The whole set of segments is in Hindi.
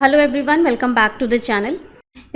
Hello everyone, welcome back to the channel.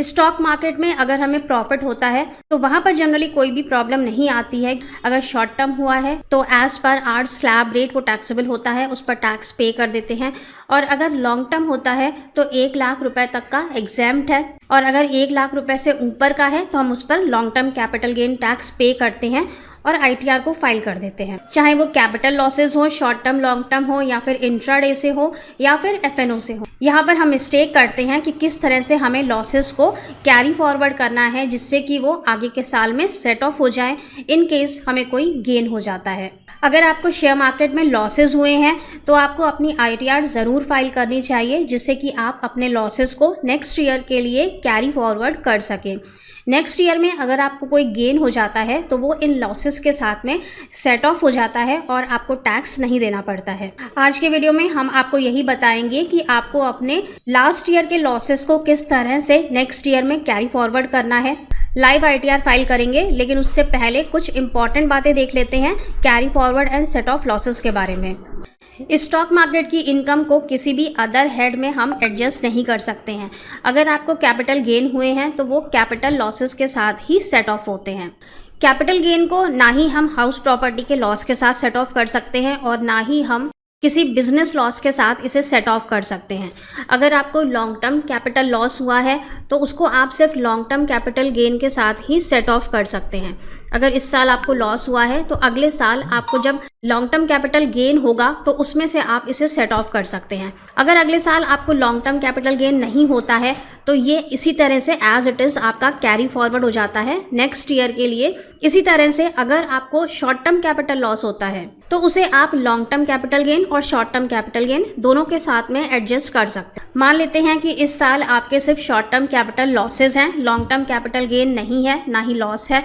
Stock market में अगर हमें प्रॉफिट होता है तो वहाँ पर जनरली कोई भी प्रॉब्लम नहीं आती है। अगर शॉर्ट टर्म हुआ है तो as per your slab rate वो टैक्सेबल होता है, उस पर टैक्स पे कर देते हैं। और अगर लॉन्ग टर्म होता है तो 1 लाख रुपए तक का एग्जैम्प्ट है, और अगर 1 लाख रुपए से ऊपर का है तो हम उस पर long term capital gain tax पे करते हैं और आईटीआर को फाइल कर देते हैं। चाहे वो कैपिटल लॉसेज हो, शॉर्ट टर्म लॉन्ग टर्म हो, या फिर इंट्राडे से हो, या फिर एफएनओ से हो। यहाँ पर हम मिस्टेक करते हैं कि किस तरह से हमें लॉसेस को कैरी फॉरवर्ड करना है जिससे कि वो आगे के साल में सेट ऑफ हो जाए इन केस हमें कोई गेन हो जाता है। अगर आपको शेयर मार्केट में लॉसेस हुए हैं तो आपको अपनी आईटीआर ज़रूर फाइल करनी चाहिए, जिससे कि आप अपने लॉसेस को नेक्स्ट ईयर के लिए कैरी फॉरवर्ड कर सकें। नेक्स्ट ईयर में अगर आपको कोई गेन हो जाता है तो वो इन लॉसेस के साथ में सेट ऑफ हो जाता है और आपको टैक्स नहीं देना पड़ता है। आज के वीडियो में हम आपको यही बताएंगे कि आपको अपने लास्ट ईयर के लॉसेस को किस तरह से नेक्स्ट ईयर में कैरी फॉरवर्ड करना है। लाइव आईटीआर फाइल करेंगे, लेकिन उससे पहले कुछ इंपॉर्टेंट बातें देख लेते हैं carry forward and set of losses के बारे में। स्टॉक मार्केट की इनकम को किसी भी अदर हेड में हम एडजस्ट नहीं कर सकते हैं। अगर आपको कैपिटल गेन हुए हैं तो वो कैपिटल लॉसेस के साथ ही सेट ऑफ होते हैं। कैपिटल गेन को ना ही हम हाउस प्रॉपर्टी के लॉस के साथ सेट ऑफ कर सकते हैं और ना ही हम किसी बिजनेस लॉस के साथ इसे सेट ऑफ कर सकते हैं। अगर आपको लॉन्ग टर्म कैपिटल लॉस हुआ है तो उसको आप सिर्फ लॉन्ग टर्म कैपिटल गेन के साथ ही सेट ऑफ कर सकते हैं। अगर इस साल आपको लॉस हुआ है तो अगले साल आपको जब लॉन्ग टर्म कैपिटल गेन होगा तो उसमें से आप इसे सेट ऑफ कर सकते हैं। अगर अगले साल आपको लॉन्ग टर्म कैपिटल गेन नहीं होता है तो ये इसी तरह से एज इट इज़ आपका कैरी फॉरवर्ड हो जाता है नेक्स्ट ईयर के लिए। इसी तरह से अगर आपको शॉर्ट टर्म कैपिटल लॉस होता है तो उसे आप लॉन्ग टर्म कैपिटल गेन और शॉर्ट टर्म कैपिटल गेन दोनों के साथ में एडजस्ट कर सकते हैं। मान लेते हैं कि इस साल आपके सिर्फ शॉर्ट टर्म कैपिटल लॉसेज हैं, लॉन्ग टर्म कैपिटल गेन नहीं है, ना ही लॉस है।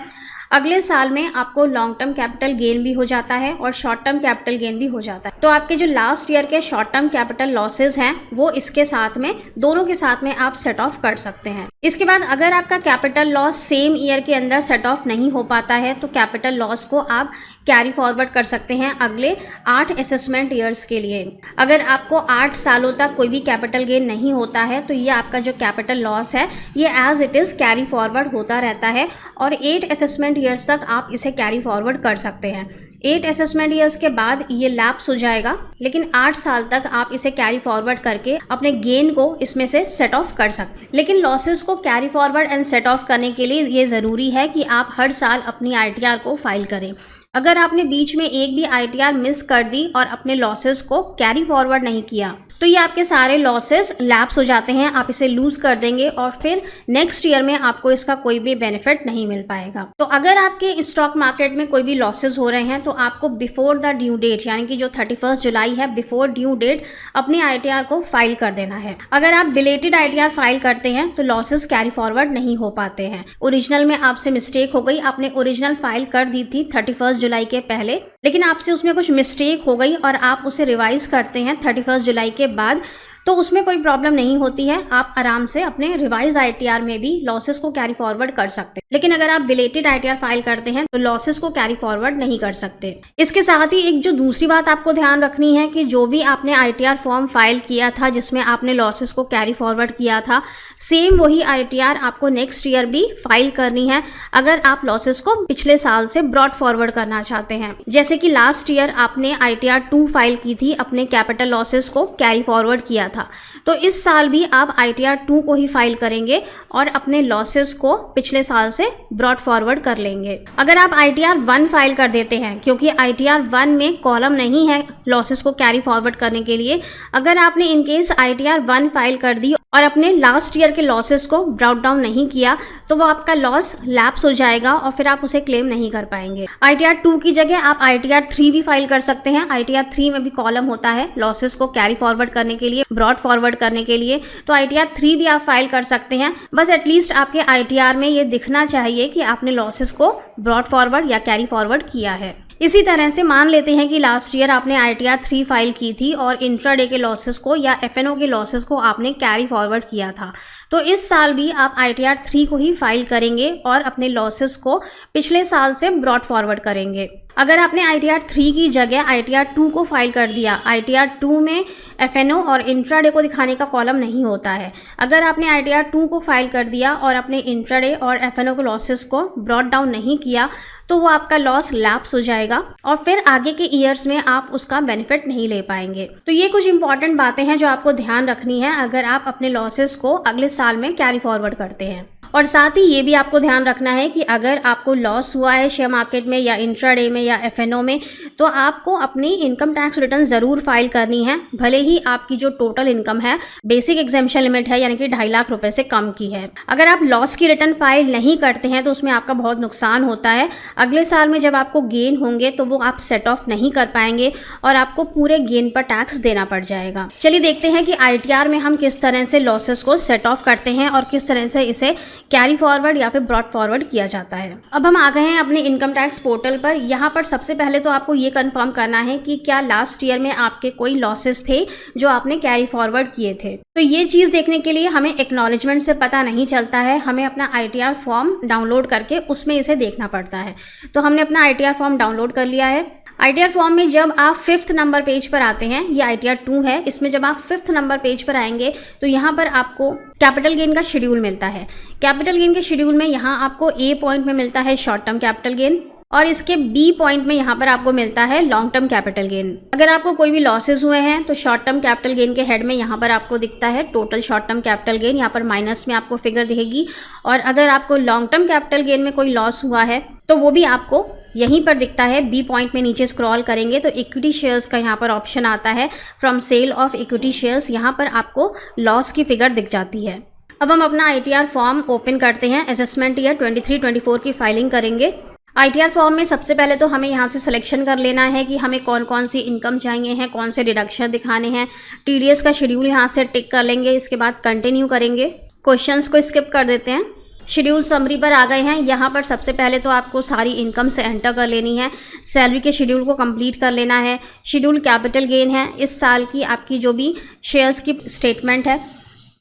अगले साल में आपको लॉन्ग टर्म कैपिटल गेन भी हो जाता है और शॉर्ट टर्म कैपिटल गेन भी हो जाता है, तो आपके जो लास्ट ईयर के शॉर्ट टर्म कैपिटल लॉसेज हैं वो इसके साथ में दोनों के साथ में आप सेट ऑफ कर सकते हैं। इसके बाद अगर आपका कैपिटल लॉस सेम ईयर के अंदर सेट ऑफ नहीं हो पाता है तो कैपिटल लॉस को आप कैरी फॉरवर्ड कर सकते हैं अगले 8 असेसमेंट ईयर्स के लिए। अगर आपको 8 सालों तक कोई भी कैपिटल गेन नहीं होता है तो ये आपका जो कैपिटल लॉस है ये as it is carry forward होता रहता है और 8 असेसमेंट ईयर्स तक आप इसे कैरी फॉरवर्ड कर सकते हैं। 8 असेसमेंट ईयर्स के बाद ये लैप्स हो जाएगा, लेकिन 8 साल तक आप इसे कैरी फॉरवर्ड करके अपने गेन को इसमें से सेट ऑफ कर सकते हैं। लेकिन लॉसेस को carry forward and set of करने के लिए ये ज़रूरी है कि आप हर साल अपनी आईटीआर को फाइल करें। अगर आपने बीच में एक भी आईटीआर मिस कर दी और अपने लॉसेस को कैरी फॉरवर्ड नहीं किया तो ये आपके सारे लॉसेस लैप्स हो जाते हैं, आप इसे लूज कर देंगे और फिर नेक्स्ट ईयर में आपको इसका कोई भी बेनिफिट नहीं मिल पाएगा। तो अगर आपके स्टॉक मार्केट में कोई भी लॉसेस हो रहे हैं तो आपको बिफोर द ड्यू डेट, यानी कि जो 31 जुलाई है, बिफोर ड्यू डेट अपनी आईटीआर को फाइल कर देना है। अगर आप बिलेटेड आईटीआर फाइल करते हैं तो लॉसेस कैरी फॉरवर्ड नहीं हो पाते हैं। ओरिजिनल में आपसे मिस्टेक हो गई, आपने ओरिजिनल फाइल कर दी थी 31 जुलाई के पहले, लेकिन आपसे उसमें कुछ मिस्टेक हो गई और आप उसे रिवाइज करते हैं 31 जुलाई के बाद, तो उसमें कोई प्रॉब्लम नहीं होती है। आप आराम से अपने रिवाइज आईटीआर में भी लॉसेस को कैरी फॉरवर्ड कर सकते हैं। लेकिन अगर आप बिलेटेड आईटीआर फाइल करते हैं तो लॉसेस को कैरी फॉरवर्ड नहीं कर सकते। इसके साथ ही एक जो दूसरी बात आपको ध्यान रखनी है कि जो भी आपने आईटीआर फॉर्म फाइल किया था जिसमें आपने लॉसेस को कैरी फॉरवर्ड किया था, सेम वही आईटीआर आपको नेक्स्ट ईयर भी फाइल करनी है अगर आप लॉसेस को पिछले साल से ब्रॉड फॉरवर्ड करना चाहते हैं। जैसे कि लास्ट ईयर आपने आईटीआर 2 फाइल की थी, अपने कैपिटल लॉसेस को कैरी फॉरवर्ड किया था, तो इस साल भी आप आईटीआर 2 को ही फाइल करेंगे और अपने लॉसेस को पिछले साल से ब्रॉड फॉरवर्ड कर लेंगे। अगर आप आईटीआर 1 फाइल कर देते हैं, क्योंकि आईटीआर 1 में कॉलम नहीं है लॉसेस को कैरी फॉरवर्ड करने के लिए, अगर आपने इनकेस आईटीआर 1 फाइल कर दी और अपने लास्ट ईयर के लॉसेस को ब्राउट डाउन नहीं किया तो वो आपका लॉस लैप्स हो जाएगा और फिर आप उसे क्लेम नहीं कर पाएंगे। आईटीआर 2 की जगह आप आईटीआर 3 भी फाइल कर सकते हैं। आईटीआर 3 में भी कॉलम होता है लॉसेस को कैरी फॉरवर्ड करने के लिए, ब्रॉड फॉरवर्ड करने के लिए, तो आईटीआर 3 भी आप फाइल कर सकते हैं। बस एटलीस्ट आपके आईटीआर में ये दिखना चाहिए कि आपने लॉसेस को ब्रॉड फॉरवर्ड या कैरी फॉरवर्ड किया है। इसी तरह से मान लेते हैं कि लास्ट ईयर आपने ITR 3 फाइल की थी और इंट्राडे के लॉसेस को या FNO के लॉसेस को आपने कैरी फॉरवर्ड किया था, तो इस साल भी आप ITR 3 को ही फाइल करेंगे और अपने लॉसेस को पिछले साल से ब्रॉट फॉरवर्ड करेंगे। अगर आपने ITR 3 की जगह ITR 2 को फाइल कर दिया, ITR 2 में FNO और इंट्राडे को दिखाने का कॉलम नहीं होता है। अगर आपने ITR 2 को फाइल कर दिया और अपने इंट्राडे और FNO के लॉसेस को ब्रॉट डाउन नहीं किया, तो वो आपका लॉस लैप्स हो जाएगा और फिर आगे के ईयर्स में आप उसका बेनिफिट नहीं ले पाएंगे। तो ये कुछ इंपॉर्टेंट बातें हैं जो आपको ध्यान रखनी है अगर आप अपने लॉसेस को अगले साल में कैरी फॉरवर्ड करते हैं। और साथ ही ये भी आपको ध्यान रखना है कि अगर आपको लॉस हुआ है शेयर मार्केट में या इंट्राडे में या FNO में, तो आपको अपनी इनकम टैक्स रिटर्न ज़रूर फाइल करनी है, भले ही आपकी जो टोटल इनकम है बेसिक एग्जेम्पशन लिमिट है यानी कि 2.5 लाख रुपए से कम की है। अगर आप लॉस की रिटर्न फाइल नहीं करते हैं तो उसमें आपका बहुत नुकसान होता है। अगले साल में जब आपको गेन होंगे तो वो आप सेट ऑफ नहीं कर पाएंगे और आपको पूरे गेन पर टैक्स देना पड़ जाएगा। चलिए देखते हैं कि ITR में हम किस तरह से लॉसेस को सेट ऑफ करते हैं और किस तरह से इसे कैरी फॉरवर्ड या फिर ब्रॉट फॉरवर्ड किया जाता है। अब हम आ गए हैं अपने इनकम टैक्स पोर्टल पर। यहाँ पर सबसे पहले तो आपको ये कंफर्म करना है कि क्या लास्ट ईयर में आपके कोई लॉसेस थे जो आपने कैरी फॉरवर्ड किए थे। तो ये चीज़ देखने के लिए हमें एक्नॉलेजमेंट से पता नहीं चलता है, हमें अपना ITR फॉर्म डाउनलोड करके उसमें इसे देखना पड़ता है। तो हमने अपना ITR फॉर्म डाउनलोड कर लिया है। ITR फॉर्म में जब आप 5th नंबर पेज पर आते हैं, ये ITR 2 है, इसमें जब आप 5th नंबर पेज पर आएंगे तो यहाँ पर आपको कैपिटल गेन का शेड्यूल मिलता है। कैपिटल गेन के शेड्यूल में यहाँ आपको A पॉइंट में मिलता है शॉर्ट टर्म कैपिटल गेन और इसके B पॉइंट में यहाँ पर आपको मिलता है लॉन्ग टर्म कैपिटल गेन। अगर आपको कोई भी लॉसेस हुए हैं तो शॉर्ट टर्म कैपिटल गेन के हेड में यहाँ पर आपको दिखता है total short term capital gain, यहाँ पर माइनस में आपको फिगर दिखेगी। और अगर आपको लॉन्ग टर्म कैपिटल गेन में कोई लॉस हुआ है तो वो भी आपको यहीं पर दिखता है। B पॉइंट में नीचे स्क्रॉल करेंगे तो इक्विटी शेयर्स का यहाँ पर ऑप्शन आता है, from sale of equity shares, यहाँ पर आपको लॉस की फिगर दिख जाती है। अब हम अपना ITR फॉर्म ओपन करते हैं, असेसमेंट ईयर 23-24 की फाइलिंग करेंगे। ITR फॉर्म में सबसे पहले तो हमें यहाँ से सिलेक्शन कर लेना है कि हमें कौन कौन सी इनकम चाहिए हैं, कौन से डिडक्शन दिखाने हैं। TDS का शेड्यूल यहाँ से टिक कर लेंगे, इसके बाद कंटिन्यू करेंगे। क्वेश्चंस को स्किप कर देते हैं। शेड्यूल समरी पर आ गए हैं। यहाँ पर सबसे पहले तो आपको सारी इनकम से एंटर कर लेनी है, सैलरी के शेड्यूल को कंप्लीट कर लेना है। शेड्यूल कैपिटल गेन है, इस साल की आपकी जो भी शेयर्स की स्टेटमेंट है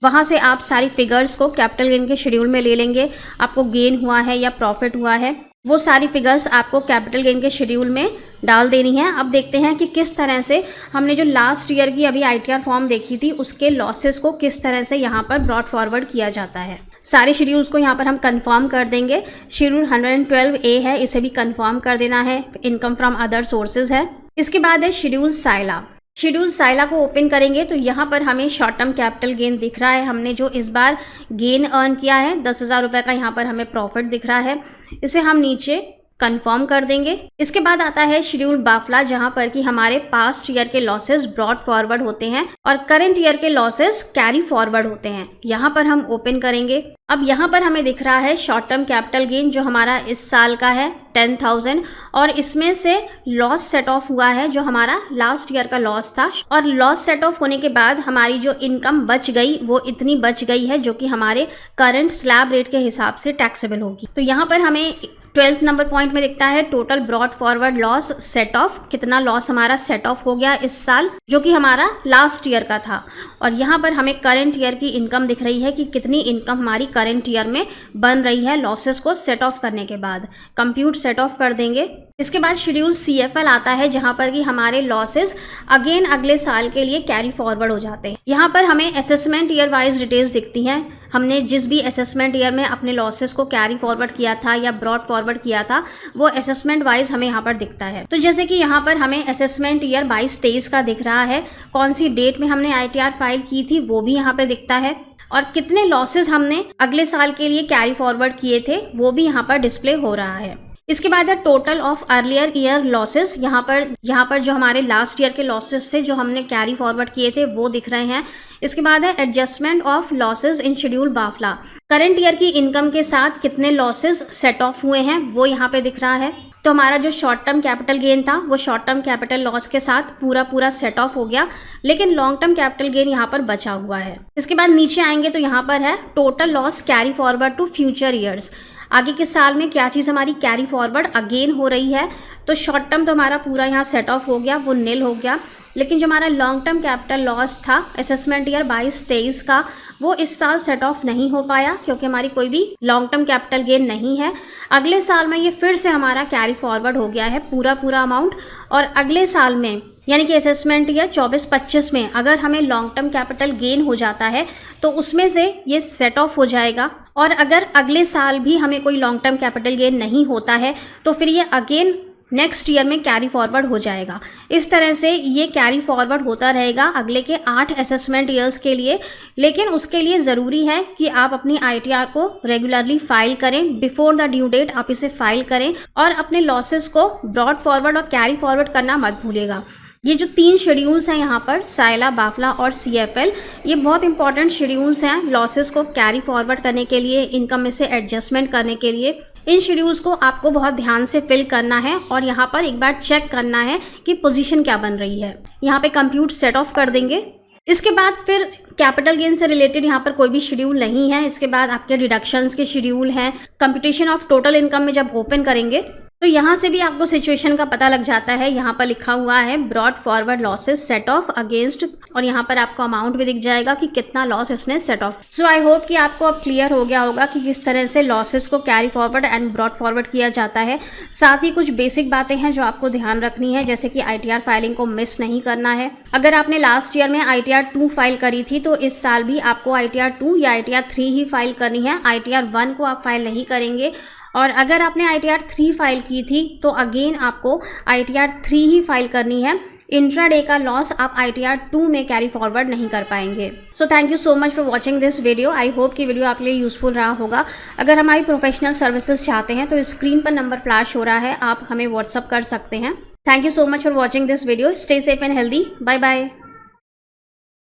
वहाँ से आप सारी फिगर्स को कैपिटल गेन के शेड्यूल में ले लेंगे। आपको गेन हुआ है या प्रॉफिट हुआ है वो सारी फिगर्स आपको कैपिटल गेन के शेड्यूल में डाल देनी है। अब देखते हैं कि किस तरह से हमने जो लास्ट ईयर की अभी ITR फॉर्म देखी थी उसके लॉसेस को किस तरह से यहाँ पर ब्रॉट फॉरवर्ड किया जाता है। सारे शेड्यूल्स को यहाँ पर हम कंफर्म कर देंगे। शेड्यूल 112A है, इसे भी कंफर्म कर देना है, इनकम फ्रॉम अदर सोर्सेज है। इसके बाद है शेड्यूल साइला। शेड्यूल साइला को ओपन करेंगे तो यहाँ पर हमें शॉर्ट टर्म कैपिटल गेन दिख रहा है। हमने जो इस बार गेन अर्न किया है 10,000 रुपये का, यहाँ पर हमें प्रॉफिट दिख रहा है, इसे हम नीचे कंफर्म कर देंगे। इसके बाद आता है शेड्यूल बाफला, जहां पर कि हमारे पास्ट ईयर के लॉसेस ब्रॉट फॉरवर्ड होते हैं और करंट ईयर के लॉसेस कैरी फॉरवर्ड होते हैं। यहाँ पर हम ओपन करेंगे। अब यहाँ पर हमें दिख रहा है शॉर्ट टर्म कैपिटल गेन जो हमारा इस साल का है 10,000 और इसमें से लॉस सेट ऑफ हुआ है जो हमारा लास्ट ईयर का लॉस था। और लॉस सेट ऑफ होने के बाद हमारी जो इनकम बच गई वो इतनी बच गई है जो कि हमारे करंट स्लैब रेट के हिसाब से टैक्सेबल होगी। तो यहाँ पर हमें 12th नंबर पॉइंट में दिखता है total brought forward loss set of, कितना लॉस हमारा सेट ऑफ हो गया इस साल जो कि हमारा लास्ट ईयर का था। और यहाँ पर हमें करंट ईयर की इनकम दिख रही है कि कितनी इनकम हमारी करंट ईयर में बन रही है लॉसेस को सेट ऑफ करने के बाद। कंप्यूट सेट ऑफ कर देंगे। इसके बाद शेड्यूल CFL आता है जहां पर कि हमारे लॉसेस अगेन अगले साल के लिए कैरी फॉरवर्ड हो जाते हैं। यहाँ पर हमें असेसमेंट ईयर वाइज डिटेल्स दिखती हैं। हमने जिस भी असेसमेंट ईयर में अपने लॉसेस को कैरी फॉरवर्ड किया था या ब्रॉट फॉरवर्ड किया था वो असेसमेंट वाइज हमें यहाँ पर दिखता है। तो जैसे कि यहाँ पर हमें असेसमेंट ईयर 22-23 का दिख रहा है, कौन सी डेट में हमने ITR फाइल की थी वो भी यहाँ पर दिखता है और कितने लॉसेस हमने अगले साल के लिए कैरी फॉरवर्ड किए थे वो भी यहाँ पर डिस्प्ले हो रहा है। इसके बाद है total of earlier year losses. यहाँ पर जो हमारे लास्ट ईयर के लॉसेस थे जो हमने कैरी फॉरवर्ड किए थे वो दिख रहे हैं। इसके बाद है adjustment of losses in schedule bafla. Current year की इनकम के साथ कितने लॉसेस सेट ऑफ हुए हैं वो यहाँ पे दिख रहा है। तो हमारा जो शॉर्ट टर्म कैपिटल गेन था वो शॉर्ट टर्म कैपिटल लॉस के साथ पूरा सेट ऑफ हो गया, लेकिन लॉन्ग टर्म कैपिटल गेन यहाँ पर बचा हुआ है। इसके बाद नीचे आएंगे तो यहाँ पर है total loss carry forward to future years. आगे के साल में क्या चीज़ हमारी कैरी फॉरवर्ड अगेन हो रही है। तो शॉर्ट टर्म तो हमारा पूरा यहाँ सेट ऑफ हो गया, वो नील हो गया, लेकिन जो हमारा लॉन्ग टर्म कैपिटल लॉस था असेसमेंट ईयर 22-23 का, वो इस साल सेट ऑफ नहीं हो पाया क्योंकि हमारी कोई भी लॉन्ग टर्म कैपिटल गेन नहीं है। अगले साल में ये फिर से हमारा कैरी फॉरवर्ड हो गया है पूरा अमाउंट, और अगले साल में यानी कि असेसमेंट ईयर 24-25 में अगर हमें लॉन्ग टर्म कैपिटल गेन हो जाता है तो उसमें से ये सेट ऑफ हो जाएगा। और अगर अगले साल भी हमें कोई लॉन्ग टर्म कैपिटल गेन नहीं होता है तो फिर ये अगेन नेक्स्ट ईयर में कैरी फॉरवर्ड हो जाएगा। इस तरह से ये कैरी फॉरवर्ड होता रहेगा अगले के 8 असेसमेंट ईयर्स के लिए। लेकिन उसके लिए ज़रूरी है कि आप अपनी ITR को रेगुलरली फाइल करें, बिफोर द ड्यू डेट आप इसे फाइल करें, और अपने लॉसेस को ब्रॉड फॉरवर्ड और कैरी फॉरवर्ड करना मत भूलिएगा। ये जो 3 शेड्यूल्स हैं यहाँ पर, साइला, बाफला और CFL, ये बहुत इंपॉर्टेंट शेड्यूल्स हैं लॉसेस को कैरी फॉरवर्ड करने के लिए, इनकम में से एडजस्टमेंट करने के लिए। इन शेड्यूल्स को आपको बहुत ध्यान से फिल करना है और यहाँ पर एक बार चेक करना है कि पोजीशन क्या बन रही है। यहाँ पे कंप्यूट सेट ऑफ कर देंगे। इसके बाद फिर कैपिटल गेन से रिलेटेड यहाँ पर कोई भी शेड्यूल नहीं है। इसके बाद आपके डिडक्शंस के शेड्यूल हैं। कंप्यूटेशन ऑफ टोटल इनकम में जब ओपन करेंगे तो यहाँ से भी आपको सिचुएशन का पता लग जाता है। यहाँ पर लिखा हुआ है brought forward losses set of against, और यहाँ पर आपको अमाउंट भी दिख जाएगा कि कितना लॉस इसने set of. So I hope कि आपको अब क्लियर हो गया होगा कि किस तरह से लॉसेस को carry forward and brought forward किया जाता है। साथ ही कुछ बेसिक बातें हैं जो आपको ध्यान रखनी है, जैसे कि ITR फाइलिंग को मिस नहीं करना है। अगर आपने लास्ट ईयर में ITR 2 फाइल करी थी तो इस साल भी आपको ITR 2 या ITR 3 ही फाइल करनी है। ITR 1 को आप फाइल नहीं करेंगे। और अगर आपने ITR 3 फाइल की थी तो अगेन आपको ITR 3 ही फाइल करनी है। इंट्राडे का लॉस आप ITR 2 में कैरी फॉरवर्ड नहीं कर पाएंगे। So thank you so much for watching this video. I hope कि वीडियो आपके लिए यूजफुल रहा होगा। अगर हमारी प्रोफेशनल सर्विसेज चाहते हैं तो स्क्रीन पर नंबर फ्लैश हो रहा है, आप हमें व्हाट्सअप कर सकते हैं। Thank you so much for watching this video. Stay safe and healthy. Bye bye.